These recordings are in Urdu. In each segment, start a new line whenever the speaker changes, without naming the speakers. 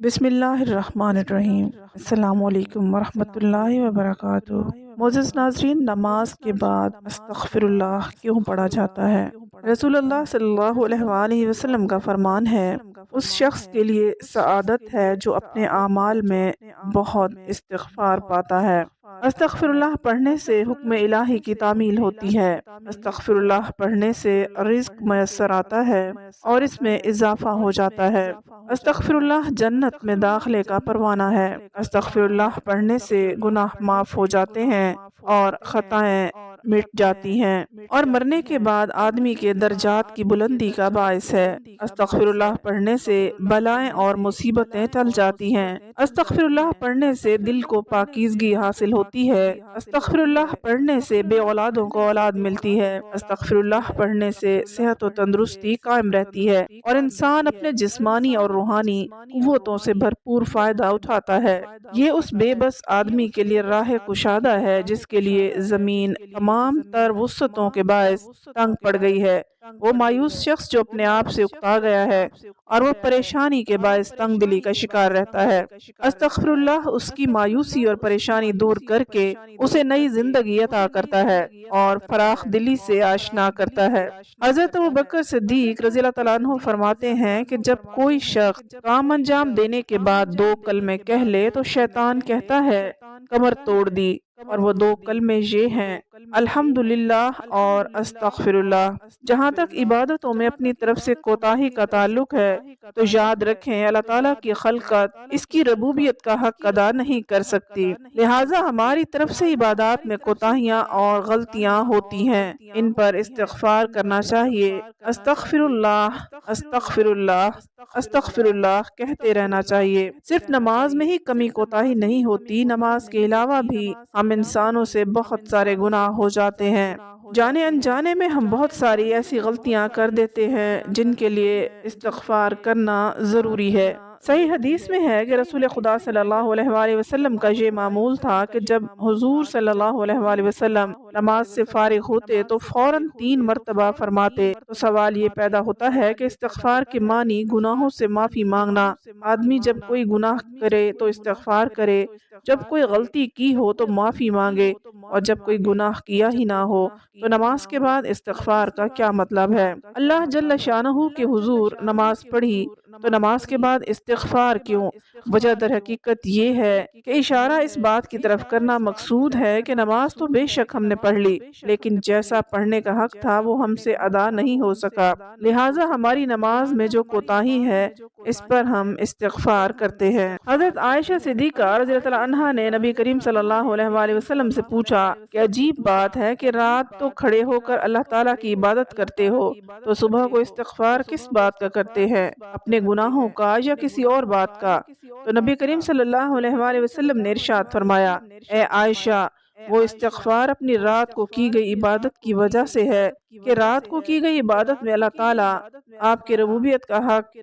بسم اللہ الرحمن الرحیم۔ السلام علیکم ورحمۃ اللہ وبرکاتہ۔ معزز ناظرین، نماز کے بعد استغفر اللہ کیوں پڑھا جاتا ہے؟ رسول اللہ صلی اللہ علیہ وآلہ وسلم کا فرمان ہے، اس شخص کے لیے سعادت ہے جو اپنے اعمال میں بہت استغفار پاتا ہے۔ استغفر اللہ پڑھنے سے حکم الہی کی تعمیل ہوتی ہے۔ استغفر اللہ پڑھنے سے رزق میسر آتا ہے اور اس میں اضافہ ہو جاتا ہے۔ استغفر اللہ جنت میں داخلے کا پروانہ ہے۔ استغفر اللہ پڑھنے سے گناہ معاف ہو جاتے ہیں اور خطائیں مٹ جاتی ہیں اور مرنے کے بعد آدمی کے درجات کی بلندی کا باعث ہے۔ استغفر اللہ پڑھنے سے بلائیں اور مصیبتیں ٹل جاتی ہیں۔ استغفر اللہ پڑھنے سے دل کو پاکیزگی حاصل ہوتی ہے۔ استغفر اللہ پڑھنے سے بے اولادوں کو اولاد ملتی ہے۔ استغفر اللہ پڑھنے سے صحت و تندرستی قائم رہتی ہے اور انسان اپنے جسمانی اور روحانی قوتوں سے بھرپور فائدہ اٹھاتا ہے۔ یہ اس بے بس آدمی کے لیے راہ کشادہ ہے جس کے لیے زمین تمام تر وسعتوں کے باعث تنگ پڑ گئی ہے۔ وہ مایوس شخص جو اپنے آپ سے اکتا گیا ہے اور وہ پریشانی کے باعث تنگ دلی کا شکار رہتا ہے۔ استغفر اللہ اس کی مایوسی اور پریشانی دور کر کے اسے نئی زندگی عطا کرتا ہے اور فراخ دلی سے آشنا کرتا ہے۔ حضرت ابوبکر صدیق رضی اللہ تعالیٰ عنہ فرماتے ہیں کہ جب کوئی شخص کام انجام دینے کے بعد 2 کلمے کہہ لے تو شیطان کہتا ہے کمر توڑ دی، اور وہ 2 کلمے یہ ہیں، الحمدللہ اور استغفر اللہ۔ جہاں تک عبادتوں میں اپنی طرف سے کوتاہی کا تعلق ہے تو یاد رکھیں اللہ تعالیٰ کی خلقت اس کی ربوبیت کا حق ادا نہیں کر سکتی، لہٰذا ہماری طرف سے عبادات میں کوتاہیاں اور غلطیاں ہوتی ہیں، ان پر استغفار کرنا چاہیے۔ استغفر اللہ، استغفر اللہ، استغفر اللہ کہتے رہنا چاہیے۔ صرف نماز میں ہی کمی کوتاہی نہیں ہوتی، نماز کے علاوہ بھی ہم انسانوں سے بہت سارے گناہ ہو جاتے ہیں۔ جانے انجانے میں ہم بہت ساری ایسی غلطیاں کر دیتے ہیں جن کے لیے استغفار کرنا ضروری ہے۔ صحیح حدیث میں ہے کہ رسول خدا صلی اللہ علیہ وآلہ وسلم کا یہ معمول تھا کہ جب حضور صلی اللہ علیہ وآلہ وسلم نماز سے فارغ ہوتے تو فوراً 3 مرتبہ فرماتے۔ تو سوال یہ پیدا ہوتا ہے کہ استغفار کے معنی گناہوں سے معافی مانگنا۔ آدمی جب کوئی گناہ کرے تو استغفار کرے، جب کوئی غلطی کی ہو تو معافی مانگے، اور جب کوئی گناہ کیا ہی نہ ہو تو نماز کے بعد استغفار کا کیا مطلب ہے؟ اللہ جل شانہ کے حضور نماز پڑھی تو نماز کے بعد استغفار کیوں؟ وجہ در حقیقت یہ ہے کہ اشارہ اس بات کی طرف کرنا مقصود ہے کہ نماز تو بے شک ہم نے پڑھ لی، لیکن جیسا پڑھنے کا حق تھا وہ ہم سے ادا نہیں ہو سکا، لہٰذا ہماری نماز میں جو کوتاہی ہے اس پر ہم استغفار کرتے ہیں۔ حضرت عائشہ صدیقہ رضی اللہ عنہا نے نبی کریم صلی اللہ علیہ وآلہ وسلم سے پوچھا کہ عجیب بات ہے کہ رات تو کھڑے ہو کر اللہ تعالیٰ کی عبادت کرتے ہو تو صبح کو استغفار کس بات کا کرتے ہیں، اپنے گناہوں کا یا کسی اور بات کا؟ تو نبی کریم صلی اللہ علیہ وآلہ وسلم نے ارشاد فرمایا، اے عائشہ، وہ استغفار اپنی رات کو کی گئی عبادت کی وجہ سے ہے کہ رات کو کی گئی عبادت میں اللہ تعالیٰ آپ کی ربوبیت کا حق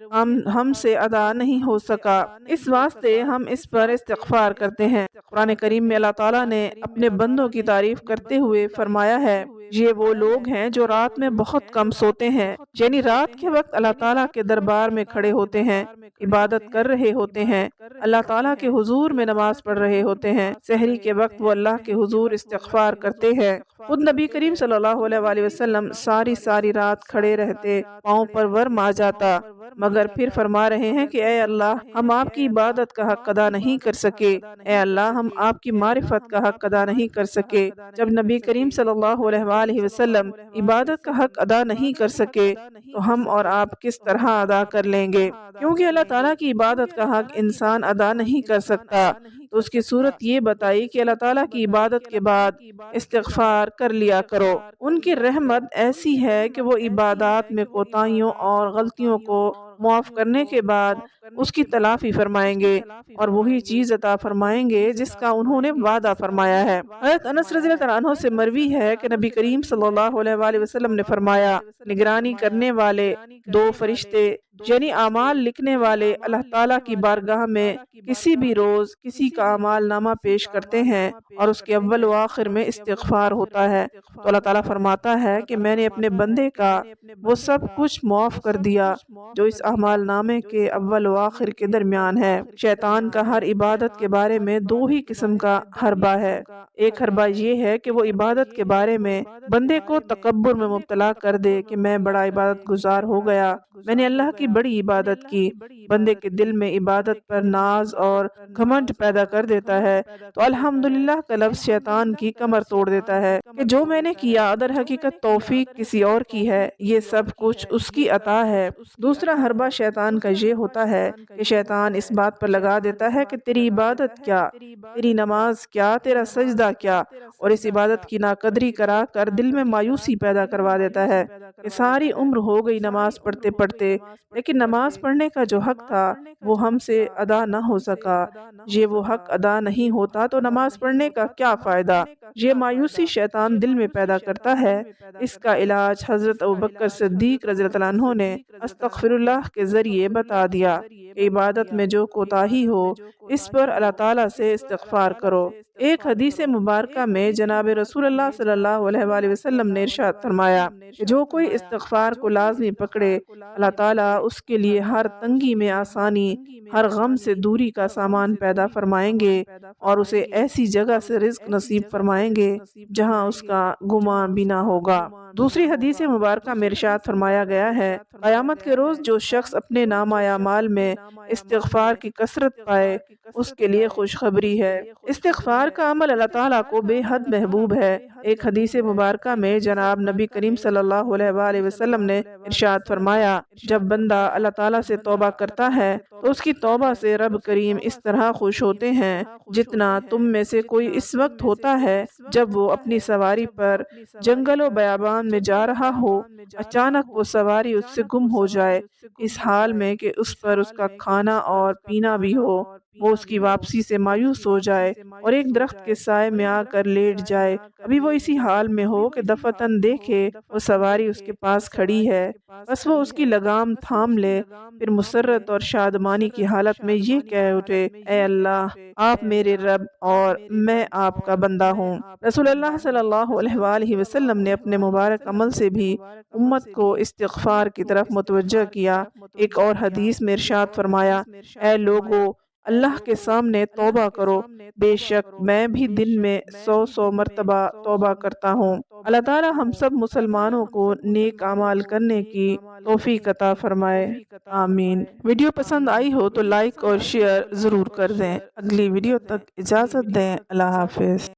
ہم سے ادا نہیں ہو سکا، اس واسطے ہم اس پر استغفار کرتے ہیں۔ قرآن کریم میں اللہ تعالیٰ نے اپنے بندوں کی تعریف کرتے ہوئے فرمایا ہے، یہ وہ لوگ ہیں جو رات میں بہت کم سوتے ہیں، یعنی رات کے وقت اللہ تعالیٰ کے دربار میں کھڑے ہوتے ہیں، عبادت کر رہے ہوتے ہیں، اللہ تعالیٰ کے حضور میں نماز پڑھ رہے ہوتے ہیں، سحری کے وقت وہ اللہ کے حضور استغفار کرتے ہیں۔ خود نبی کریم صلی اللہ علیہ وآلہ وسلم ساری رات کھڑے رہتے، پاؤں پر ورم آ جاتا، مگر پھر فرما رہے ہیں کہ اے اللہ، ہم آپ کی عبادت کا حق ادا نہیں کر سکے، اے اللہ، ہم آپ کی معرفت کا حق ادا نہیں کر سکے۔ جب نبی کریم صلی اللہ علیہ وآلہ وسلم عبادت کا حق ادا نہیں کر سکے تو ہم اور آپ کس طرح ادا کر لیں گے؟ کیونکہ اللہ تعالیٰ کی عبادت کا حق انسان ادا نہیں کر سکتا، تو اس کی صورت یہ بتائی کہ اللہ تعالیٰ کی عبادت کے بعد استغفار کر لیا کرو۔ ان کی رحمت ایسی ہے کہ وہ عبادات میں کوتاہیوں اور غلطیوں کو معاف کرنے کے بعد اس کی تلافی فرمائیں گے اور وہی چیز عطا فرمائیں گے جس کا انہوں نے وعدہ فرمایا ہے۔ حضرت انس رضی اللہ عنہ سے مروی ہے کہ نبی کریم صلی اللہ علیہ وآلہ وسلم نے فرمایا، نگرانی کرنے والے 2 فرشتے یعنی اعمال لکھنے والے اللہ تعالیٰ کی بارگاہ میں کسی بھی روز کسی کا اعمال نامہ پیش کرتے ہیں اور اس کے اول و آخر میں استغفار ہوتا ہے تو اللہ تعالیٰ فرماتا ہے کہ میں نے اپنے بندے کا وہ سب کچھ معاف کر دیا جو اس اعمال نامے کے اول و آخر کے درمیان ہے۔ شیطان کا ہر عبادت کے بارے میں دو ہی قسم کا حربہ ہے۔ ایک حربہ یہ ہے کہ وہ عبادت کے بارے میں بندے کو تکبر میں مبتلا کر دے کہ میں بڑا عبادت گزار ہو گیا، میں نے اللہ کی بڑی عبادت کی۔ بندے کے دل میں عبادت پر ناز اور گھمنڈ پیدا کر دیتا ہے تو الحمدللہ کا لفظ شیطان کی کمر توڑ دیتا ہے کہ جو میں نے کیا در حقیقت توفیق کسی اور کی ہے، یہ سب کچھ اس کی عطا ہے۔ دوسرا حربہ شیطان کا یہ ہوتا ہے کہ شیطان اس بات پر لگا دیتا ہے کہ تیری عبادت کیا، تیری نماز کیا، تیرا سجدہ کیا، اور اس عبادت کی ناقدری کرا کر دل میں مایوسی پیدا کروا دیتا ہے کہ ساری عمر ہو گئی نماز پڑھتے پڑھتے، لیکن نماز پڑھنے کا جو حق تھا وہ ہم سے ادا نہ ہو سکا۔ یہ وہ حق ادا نہیں ہوتا تو نماز پڑھنے کا کیا فائدہ؟ یہ مایوسی شیطان دل میں پیدا کرتا ہے۔ اس کا علاج حضرت ابوبکر صدیق رضی اللہ عنہ نے استغفر اللہ کے ذریعے بتا دیا کہ عبادت میں جو کوتاہی ہو اس پر اللہ تعالیٰ سے استغفار کرو۔ ایک حدیث مبارکہ میں جناب رسول اللہ صلی اللہ علیہ وآلہ وسلم نے ارشاد فرمایا کہ جو کوئی استغفار کو لازمی پکڑے، اللہ تعالیٰ اس کے لیے ہر تنگی میں آسانی، ہر غم سے دوری کا سامان پیدا فرمائیں گے اور اسے ایسی جگہ سے رزق نصیب فرمائیں گے جہاں اس کا گمان بھی نہ ہوگا۔ دوسری حدیث مبارکہ میں ارشاد فرمایا گیا ہے، قیامت کے روز جو شخص اپنے نامہ اعمال میں استغفار کی کثرت پائے اس کے لیے خوشخبری ہے۔ استغفار کا عمل اللہ تعالیٰ کو بے حد محبوب ہے۔ ایک حدیث مبارکہ میں جناب نبی کریم صلی اللہ علیہ وآلہ وسلم نے ارشاد فرمایا، جب بندہ اللہ تعالیٰ سے توبہ کرتا ہے تو اس کی توبہ سے رب کریم اس طرح خوش ہوتے ہیں جتنا تم میں سے کوئی اس وقت ہوتا ہے جب وہ اپنی سواری پر جنگل و بیابان میں جا رہا ہو، اچانک وہ سواری اس سے گم ہو جائے، اس حال میں کہ اس پر اس کا کھانا اور پینا بھی ہو، وہ اس کی واپسی سے مایوس ہو جائے اور ایک درخت کے سائے میں آ کر لیٹ جائے، ابھی وہ اسی حال میں ہو کہ دفعتاً دیکھے وہ سواری اس کے پاس کھڑی ہے، بس وہ اس کی لگام تھام لے، پھر مسرت اور شادمانی کی حالت میں یہ کہہ اٹھے، اے اللہ، آپ میرے رب اور میں آپ کا بندہ ہوں۔ رسول اللہ صلی اللہ علیہ وآلہ وسلم نے اپنے مبارک عمل سے بھی امت کو استغفار کی طرف متوجہ کیا۔ ایک اور حدیث میں ارشاد فرمایا، اے لوگو، اللہ کے سامنے توبہ کرو، بے شک میں بھی دن میں 100 مرتبہ توبہ کرتا ہوں۔ اللہ تعالیٰ ہم سب مسلمانوں کو نیک اعمال کرنے کی توفیق عطا فرمائے، آمین۔ ویڈیو پسند آئی ہو تو لائک اور شیئر ضرور کر دیں۔ اگلی ویڈیو تک اجازت دیں، اللہ حافظ۔